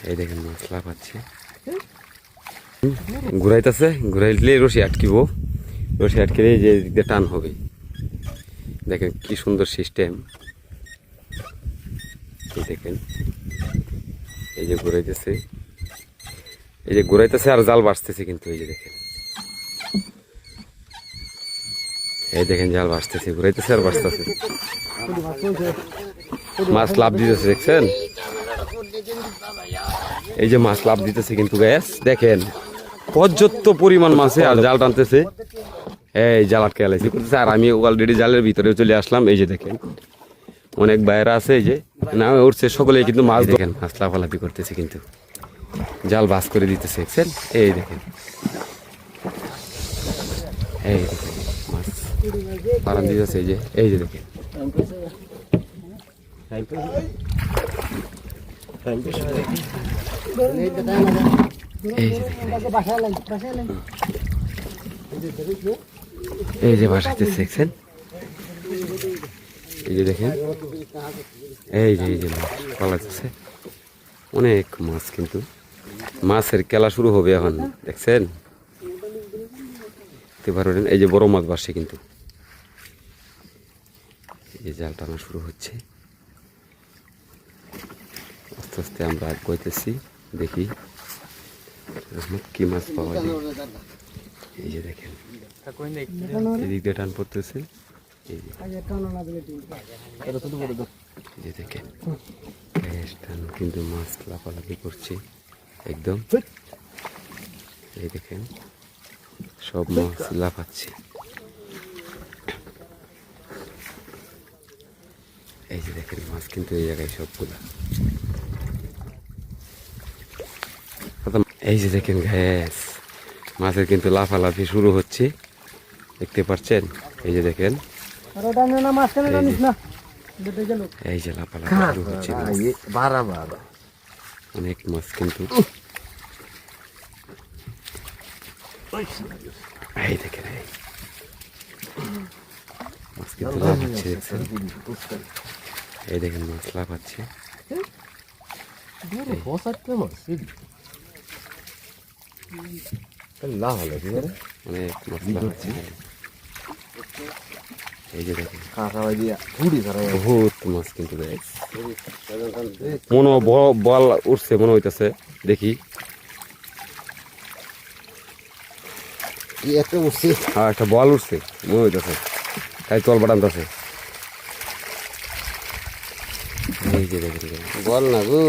এই দেখেন মাছ লাফাচ্ছে, ঘুরাইতেছে, ঘুরাইলে রশি আটকিব, রশি আটকিলে যে দিক দিয়ে টান হবে। দেখেন কি সুন্দর সিস্টেম। এই দেখেন এই যে ঘুরাইতেছে, এই যে ঘুরাইতেছে আর জাল বাঁচতেছে কিন্তু। এই যে দেখেন, এই দেখেন জাল বাঁচতেছে, ঘুরাইতেছে আর বাঁচতেছে, মাছ লাভ দিতেছে দেখছেন। এই যে মাছ লাভ দিতেছে কিন্তু গ্যাস দেখেন পর্যাপ্ত পরিমাণ মাছে আর জাল টানতেছে। এই জাল আটকে গেছে আর আমি অলরেডি জালের ভিতরে চলে আসলাম। এই যে দেখেন অনেক বাইরে আছে, এই যে না উঠছে সকলে কিন্তু মাছ দেখেন, মাছ লাফালাফি করতেছে কিন্তু জাল বাস করে দিতেছে দেখছেন। এই দেখেন, এই দেখেন মাছ পারান দিতেছে, এই যে দেখেন। এই যে বাসাইতেছে দেখছেন, এই যে দেখেন, এই যে মাছ পালাচ্ছে অনেক মাছ কিন্তু। মাছের খেলা শুরু হবে এখন দেখছেন। এই যে বড় মাছ বাসে কিন্তু, এই যে জাল টানা শুরু হচ্ছে। আস্তে আস্তে আমরা আগাইতেছি, দেখি কি মাছ পাওয়া যায়। এই যে দেখেন এদিক দিয়ে টান পড়তেছে, এই যে দেখেন টান কিন্তু মাছ লাফালাফি করছে একদম। এই দেখেন সব মাছ লাফাচ্ছে। এই যে দেখেন মাছ কিন্তু এই জায়গায় সবগুলা। এই যে দেখেন গ্যাস মাছের কিন্তু লাফালাফি শুরু হচ্ছে, দেখতে পাচ্ছেন। এই যে দেখেন এই যে লাফালাফি শুরু হচ্ছে, অনেক মাছ কিন্তু। এই দেখেন মাছ কিন্তু লাফাচ্ছে দেখছেন। এই দেখেন মাছ লাফাচ্ছে, অনেক মাছ লাফাচ্ছে। এই যে দেখেন বহুত মাছ কিন্তু মনে বল উঠছে মনে হইতেছে, দেখি একটা বল উঠছে মনে হইতেছে, তাই তল বাটানতেছে। এই যে দেখেন বল না গো।